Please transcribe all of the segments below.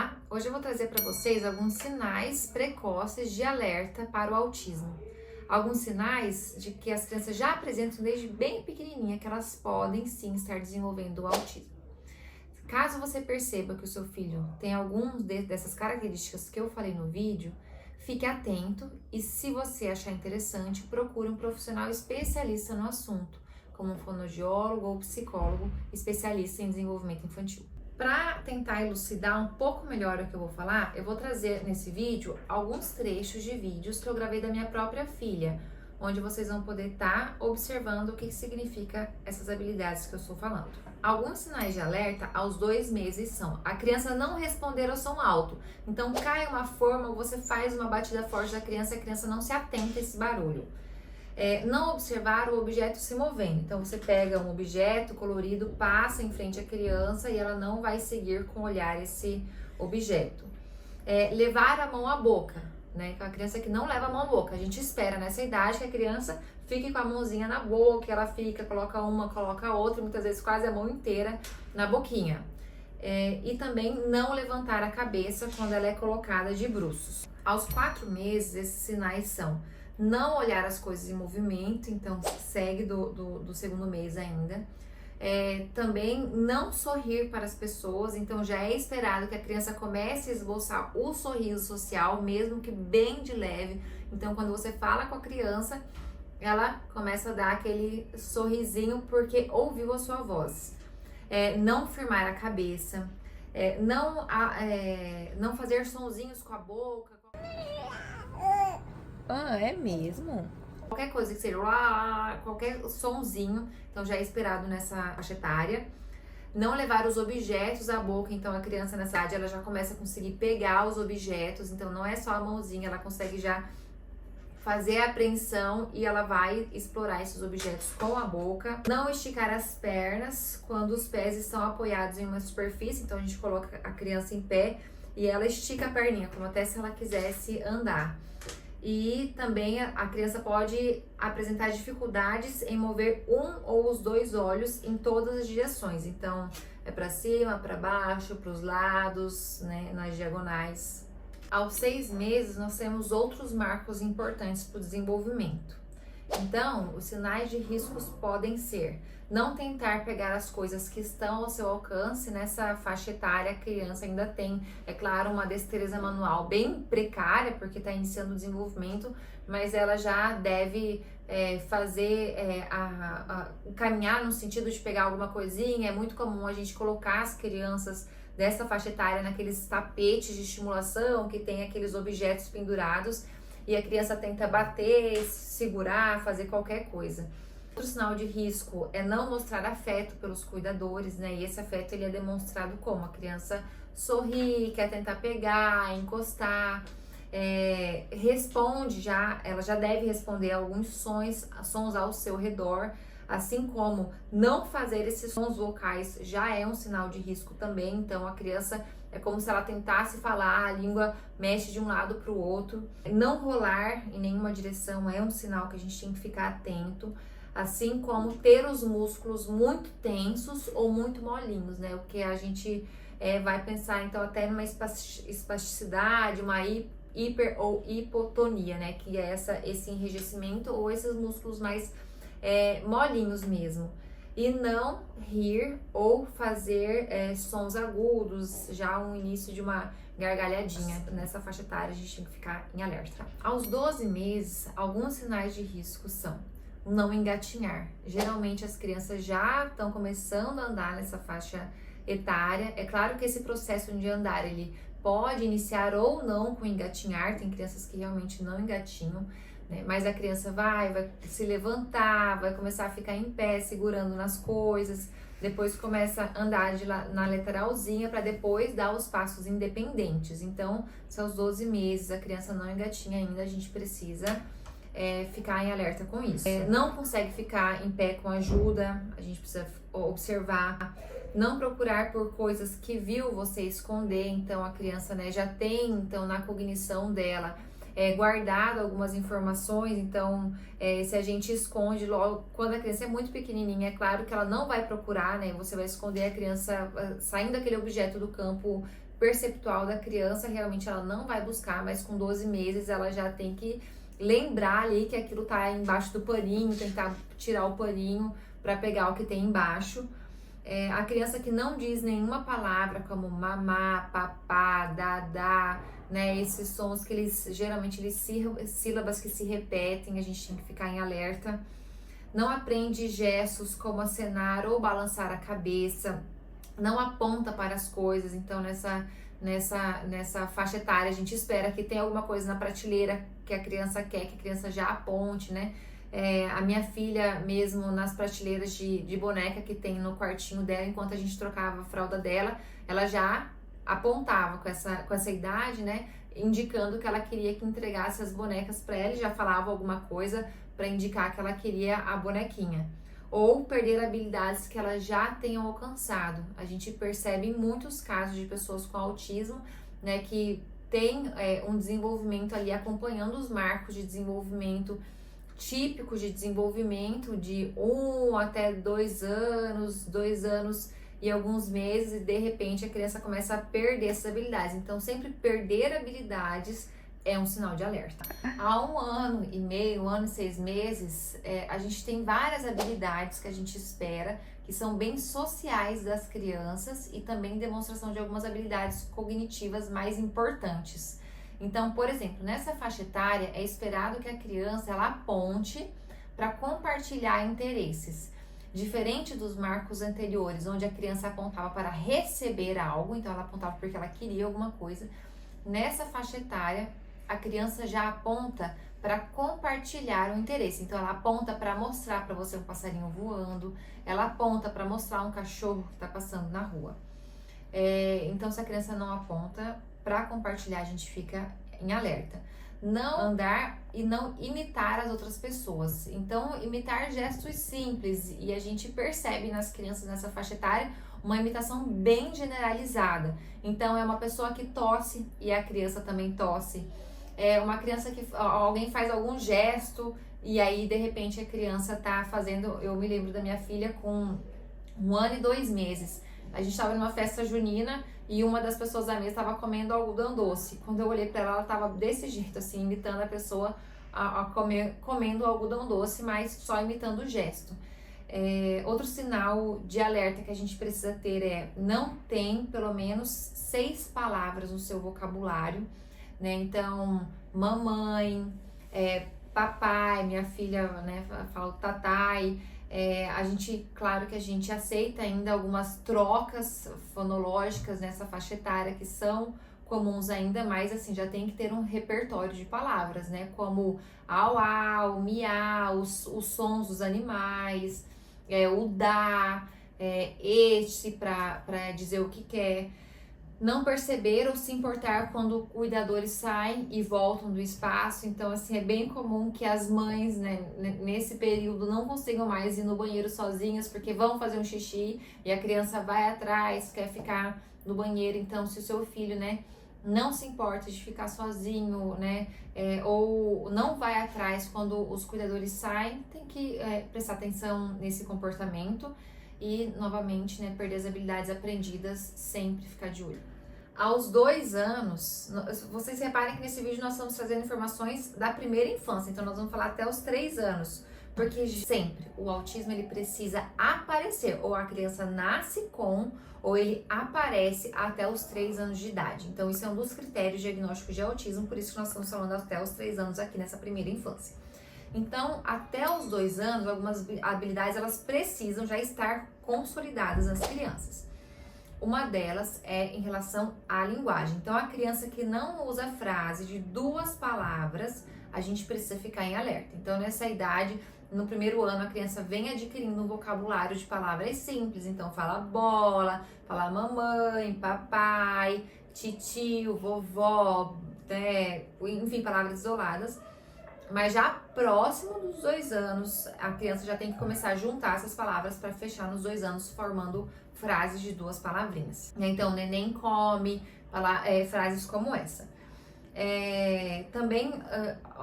Olá, hoje eu vou trazer para vocês alguns sinais precoces de alerta para o autismo. Alguns sinais de que as crianças já apresentam desde bem pequenininha que elas podem sim estar desenvolvendo o autismo. Caso você perceba que o seu filho tem dessas características que eu falei no vídeo, fique atento e, se você achar interessante, procure um profissional especialista no assunto, como um fonoaudiólogo ou psicólogo especialista em desenvolvimento infantil. Para tentar elucidar um pouco melhor o que eu vou falar, eu vou trazer nesse vídeo alguns trechos de vídeos que eu gravei da minha própria filha, onde vocês vão poder estar observando o que significa essas habilidades que eu estou falando. Alguns sinais de alerta aos 2 meses são a criança não responder ao som alto. Então cai uma forma, você faz uma batida forte da criança e a criança não se atenta a esse barulho. Não observar o objeto se movendo. Então você pega um objeto colorido, passa em frente à criança e ela não vai seguir com o olhar esse objeto. Levar a mão à boca, né? Então a criança que não leva a mão à boca, a gente espera nessa idade que a criança fique com a mãozinha na boca, ela coloca uma, coloca outra, muitas vezes quase a mão inteira na boquinha. E também não levantar a cabeça quando ela é colocada de bruços. Aos 4 meses, esses sinais são não olhar as coisas em movimento, então segue do segundo mês ainda. Também não sorrir para as pessoas, então já é esperado que a criança comece a esboçar o sorriso social, mesmo que bem de leve. Então quando você fala com a criança, ela começa a dar aquele sorrisinho porque ouviu a sua voz. Não firmar a cabeça, não fazer sonzinhos com a boca. Ah, é mesmo? Qualquer coisa que seja qualquer sonzinho, então já é esperado nessa faixa etária. Não levar os objetos à boca, então a criança nessa idade ela já começa a conseguir pegar os objetos, então não é só a mãozinha, ela consegue já fazer a apreensão e ela vai explorar esses objetos com a boca. Não esticar as pernas quando os pés estão apoiados em uma superfície, então a gente coloca a criança em pé e ela estica a perninha, como até se ela quisesse andar. E também a criança pode apresentar dificuldades em mover um ou os 2 olhos em todas as direções. Então, para cima, para baixo, para os lados, né, nas diagonais. Aos 6 meses, nós temos outros marcos importantes para o desenvolvimento. Então, os sinais de riscos podem ser não tentar pegar as coisas que estão ao seu alcance. Nessa faixa etária, a criança ainda tem, é claro, uma destreza manual bem precária, porque está iniciando o desenvolvimento, mas ela já deve caminhar no sentido de pegar alguma coisinha. É muito comum a gente colocar as crianças dessa faixa etária naqueles tapetes de estimulação que tem aqueles objetos pendurados e a criança tenta bater, segurar, fazer qualquer coisa. Outro sinal de risco é não mostrar afeto pelos cuidadores, né? E esse afeto ele é demonstrado como a criança sorri, quer tentar pegar, encostar, ela já deve responder a alguns sons ao seu redor, assim como não fazer esses sons vocais já é um sinal de risco também. Então a criança é como se ela tentasse falar, a língua mexe de um lado para o outro. Não rolar em nenhuma direção é um sinal que a gente tem que ficar atento, assim como ter os músculos muito tensos ou muito molinhos, né? O que a gente vai pensar então até numa espasticidade, uma hiper ou hipotonia, né? Que é esse enrijecimento ou esses músculos mais molinhos mesmo. E não rir ou fazer sons agudos, já um início de uma gargalhadinha. Nessa faixa etária a gente tem que ficar em alerta. Aos 12 meses, alguns sinais de risco são o não engatinhar. Geralmente as crianças já estão começando a andar nessa faixa etária. É claro que esse processo de andar ele pode iniciar ou não com engatinhar, tem crianças que realmente não engatinham, né? Mas a criança vai se levantar, vai começar a ficar em pé, segurando nas coisas, depois começa a andar na lateralzinha para depois dar os passos independentes. Então, se aos 12 meses a criança não engatinha ainda, a gente precisa ficar em alerta com isso. Não consegue ficar em pé com ajuda, a gente precisa observar. Não procurar por coisas que viu você esconder, então a criança, né, já tem então na cognição dela guardado algumas informações. Então se a gente esconde logo, quando a criança é muito pequenininha, é claro que ela não vai procurar, né, você vai esconder a criança saindo daquele objeto do campo perceptual da criança, realmente ela não vai buscar, mas com 12 meses ela já tem que lembrar ali que aquilo tá embaixo do paninho, tentar tirar o paninho para pegar o que tem embaixo. A criança que não diz nenhuma palavra como mamá, papá, dadá, né? Esses sons que eles geralmente sílabas que se repetem, a gente tem que ficar em alerta. Não aprende gestos como acenar ou balançar a cabeça, não aponta para as coisas. Então nessa faixa etária a gente espera que tenha alguma coisa na prateleira que a criança quer, que a criança já aponte, né? A minha filha mesmo, nas prateleiras de boneca que tem no quartinho dela, enquanto a gente trocava a fralda dela, ela já apontava com essa idade, né? Indicando que ela queria que entregasse as bonecas para ela, e já falava alguma coisa para indicar que ela queria a bonequinha. Ou perder habilidades que elas já tenham alcançado. A gente percebe em muitos casos de pessoas com autismo, né, que tem um desenvolvimento ali acompanhando os marcos de desenvolvimento típicos de desenvolvimento de 1 até 2 anos, 2 anos e alguns meses, e de repente a criança começa a perder essas habilidades. Então, sempre perder habilidades é um sinal de alerta. Há 1 ano e meio, 1 ano e 6 meses, a gente tem várias habilidades que a gente espera, que são bem sociais das crianças e também demonstração de algumas habilidades cognitivas mais importantes. Então, por exemplo, nessa faixa etária é esperado que a criança ela aponte para compartilhar interesses. Diferente dos marcos anteriores, onde a criança apontava para receber algo, então ela apontava porque ela queria alguma coisa. Nessa faixa etária, a criança já aponta para compartilhar o interesse. Então ela aponta para mostrar para você um passarinho voando, ela aponta para mostrar um cachorro que está passando na rua. Então, se a criança não aponta para compartilhar, a gente fica em alerta. Não andar e não imitar as outras pessoas. Então, imitar gestos simples, e a gente percebe nas crianças nessa faixa etária uma imitação bem generalizada. Então, é uma pessoa que tosse e a criança também tosse. É uma criança que alguém faz algum gesto e aí de repente a criança tá fazendo. Eu me lembro da minha filha com 1 ano e 2 meses. A gente estava numa festa junina e uma das pessoas da mesa estava comendo algodão doce. Quando eu olhei para ela estava desse jeito, assim, imitando a pessoa comendo algodão doce, mas só imitando o gesto. Outro sinal de alerta que a gente precisa ter não tem pelo menos 6 palavras no seu vocabulário, né? Então, mamãe, papai, minha filha, né, fala tatai. Claro que a gente aceita ainda algumas trocas fonológicas nessa faixa etária que são comuns ainda, mas assim, já tem que ter um repertório de palavras, né? Como au, au, miau, os sons dos animais, o dá, este para dizer o que quer. Não perceber ou se importar quando cuidadores saem e voltam do espaço. Então, assim, é bem comum que as mães, né, nesse período não consigam mais ir no banheiro sozinhas porque vão fazer um xixi e a criança vai atrás, quer ficar no banheiro. Então, se o seu filho, né, não se importa de ficar sozinho, né, ou não vai atrás quando os cuidadores saem, tem que prestar atenção nesse comportamento. E, novamente, né, perder as habilidades aprendidas, sempre ficar de olho. Aos 2 anos, vocês reparem que nesse vídeo nós estamos trazendo informações da primeira infância, então nós vamos falar até os 3 anos, porque sempre o autismo ele precisa aparecer, ou a criança nasce com, ou ele aparece até os 3 anos de idade. Então isso é um dos critérios diagnósticos de autismo, por isso que nós estamos falando até os 3 anos aqui nessa primeira infância. Então, até os 2 anos, algumas habilidades elas precisam já estar consolidadas nas crianças. Uma delas é em relação à linguagem. Então, a criança que não usa frase de 2 palavras, a gente precisa ficar em alerta. Então, nessa idade, no primeiro ano, a criança vem adquirindo um vocabulário de palavras simples. Então, fala bola, fala mamãe, papai, titio, vovó, enfim, palavras isoladas. Mas já próximo dos 2 anos, a criança já tem que começar a juntar essas palavras para fechar nos 2 anos, formando frases de 2 palavrinhas. Então, neném come, frases como essa. Também,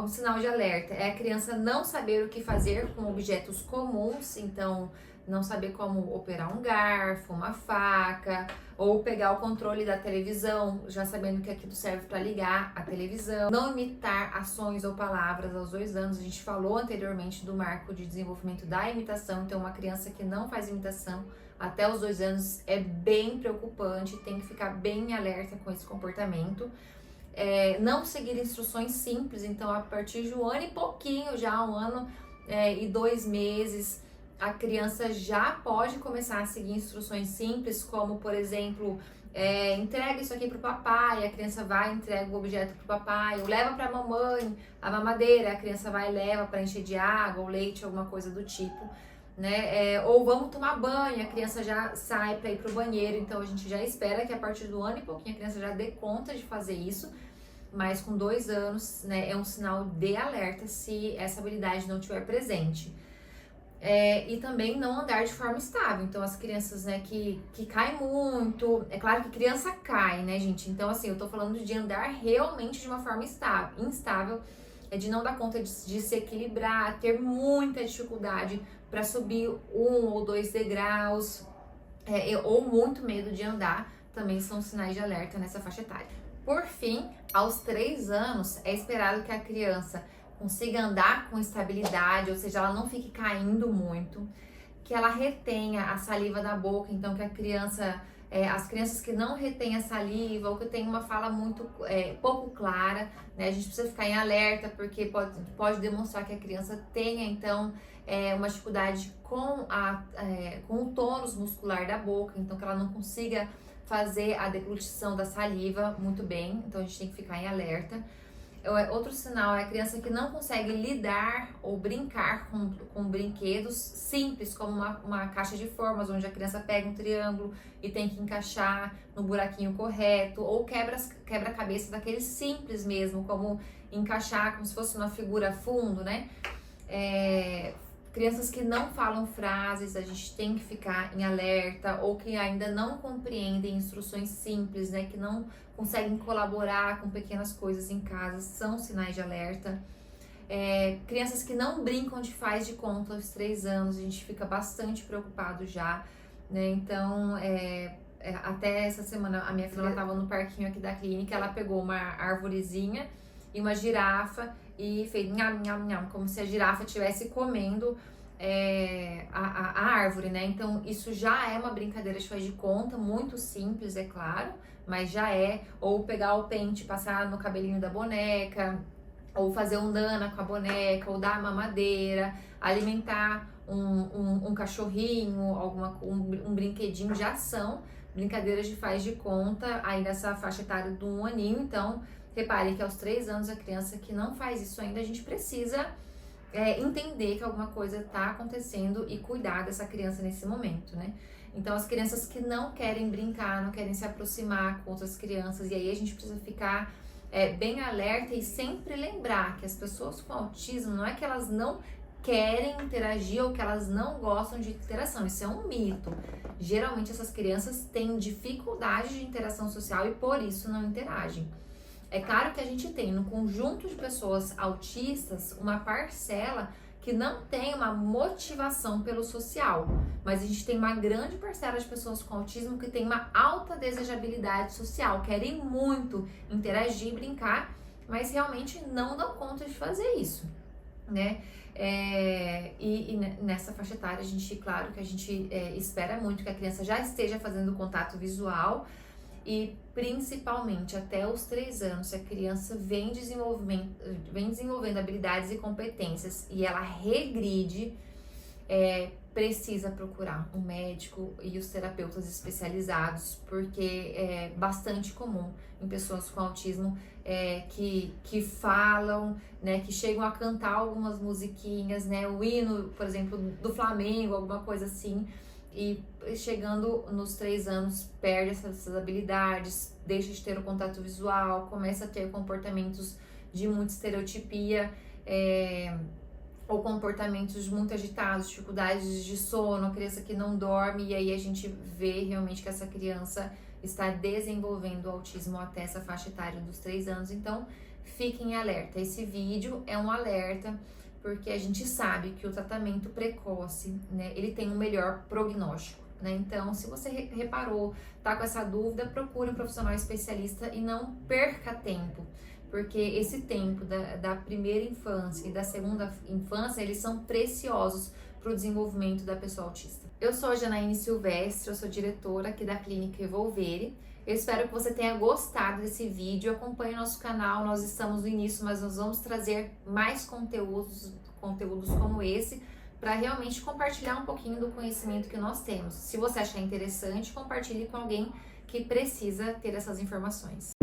um sinal de alerta é a criança não saber o que fazer com objetos comuns. Então, não saber como operar um garfo, uma faca, ou pegar o controle da televisão, já sabendo que aquilo serve para ligar a televisão. Não imitar ações ou palavras aos 2 anos. A gente falou anteriormente do marco de desenvolvimento da imitação, então uma criança que não faz imitação até os 2 anos é bem preocupante, tem que ficar bem alerta com esse comportamento. Não seguir instruções simples, então a partir de 1 ano e pouquinho, já 1 ano e 2 meses, a criança já pode começar a seguir instruções simples, como por exemplo, entrega isso aqui pro papai, a criança vai e entrega o objeto pro papai, ou leva pra mamãe a mamadeira, a criança vai e leva para encher de água ou leite, alguma coisa do tipo, né? Ou vamos tomar banho, a criança já sai para ir pro banheiro, então a gente já espera que a partir do 1 ano e pouquinho a criança já dê conta de fazer isso, mas com 2 anos, né, é um sinal de alerta se essa habilidade não estiver presente. E também não andar de forma estável. Então, as crianças, né, que caem muito. É claro que criança cai, né, gente? Então, assim, eu tô falando de andar realmente de uma forma instável, de não dar conta de se equilibrar, ter muita dificuldade para subir 1 ou 2 degraus, ou muito medo de andar, também são sinais de alerta nessa faixa etária. Por fim, aos 3 anos, é esperado que a criança consiga andar com estabilidade, ou seja, ela não fique caindo muito, que ela retenha a saliva da boca, então que a criança, as crianças que não retêm a saliva ou que têm uma fala muito pouco clara, né, a gente precisa ficar em alerta, porque pode demonstrar que a criança tenha, então, uma dificuldade com o tônus muscular da boca, então que ela não consiga fazer a deglutição da saliva muito bem, então a gente tem que ficar em alerta. Outro sinal é a criança que não consegue lidar ou brincar com brinquedos simples, como uma caixa de formas, onde a criança pega um triângulo e tem que encaixar no buraquinho correto, ou quebra a cabeça daqueles simples mesmo, como encaixar como se fosse uma figura fundo, né? Crianças que não falam frases, a gente tem que ficar em alerta, ou que ainda não compreendem instruções simples, né, que não conseguem colaborar com pequenas coisas em casa, são sinais de alerta. Crianças que não brincam de faz de conta aos 3 anos, a gente fica bastante preocupado já, né? Então, até essa semana a minha filha estava no parquinho aqui da clínica, ela pegou uma arvorezinha e uma girafa e fez nham, nham, nham, como se a girafa estivesse comendo a árvore, né? Então, isso já é uma brincadeira de faz de conta, muito simples, é claro, mas já é. Ou pegar o pente, passar no cabelinho da boneca, ou fazer um dana com a boneca, ou dar mamadeira, alimentar um cachorrinho, um brinquedinho, já são brincadeiras de faz de conta, aí nessa faixa etária do 1 aninho. Então, repare que aos 3 anos a criança que não faz isso ainda, a gente precisa entender que alguma coisa está acontecendo e cuidar dessa criança nesse momento, né? Então, as crianças que não querem brincar, não querem se aproximar com outras crianças, e aí a gente precisa ficar bem alerta e sempre lembrar que as pessoas com autismo, não é que elas não querem interagir ou que elas não gostam de interação, isso é um mito. Geralmente essas crianças têm dificuldade de interação social e por isso não interagem. É claro que a gente tem no conjunto de pessoas autistas uma parcela que não tem uma motivação pelo social, mas a gente tem uma grande parcela de pessoas com autismo que tem uma alta desejabilidade social, querem muito interagir, brincar, mas realmente não dão conta de fazer isso, né? E nessa faixa etária, claro que a gente espera muito que a criança já esteja fazendo contato visual, e principalmente até os 3 anos, se a criança vem desenvolvendo habilidades e competências e ela regride, precisa procurar um médico e os terapeutas especializados, porque é bastante comum em pessoas com autismo que falam, né, que chegam a cantar algumas musiquinhas, né, o hino, por exemplo, do Flamengo, alguma coisa assim, e chegando nos 3 anos perde essas habilidades, deixa de ter o contato visual, começa a ter comportamentos de muita estereotipia, ou comportamentos muito agitados, dificuldades de sono, criança que não dorme, e aí a gente vê realmente que essa criança está desenvolvendo o autismo até essa faixa etária dos 3 anos. Então, fiquem em alerta. Esse vídeo é um alerta, porque a gente sabe que o tratamento precoce, né, ele tem um melhor prognóstico, né? Então, se você reparou, tá com essa dúvida, procure um profissional especialista e não perca tempo, porque esse tempo da primeira infância e da segunda infância, eles são preciosos para o desenvolvimento da pessoa autista. Eu sou a Janaíne Silvestre, eu sou diretora aqui da Clínica Evolvere. Eu espero que você tenha gostado desse vídeo. Acompanhe nosso canal, nós estamos no início, mas nós vamos trazer mais conteúdos como esse para realmente compartilhar um pouquinho do conhecimento que nós temos. Se você achar interessante, compartilhe com alguém que precisa ter essas informações.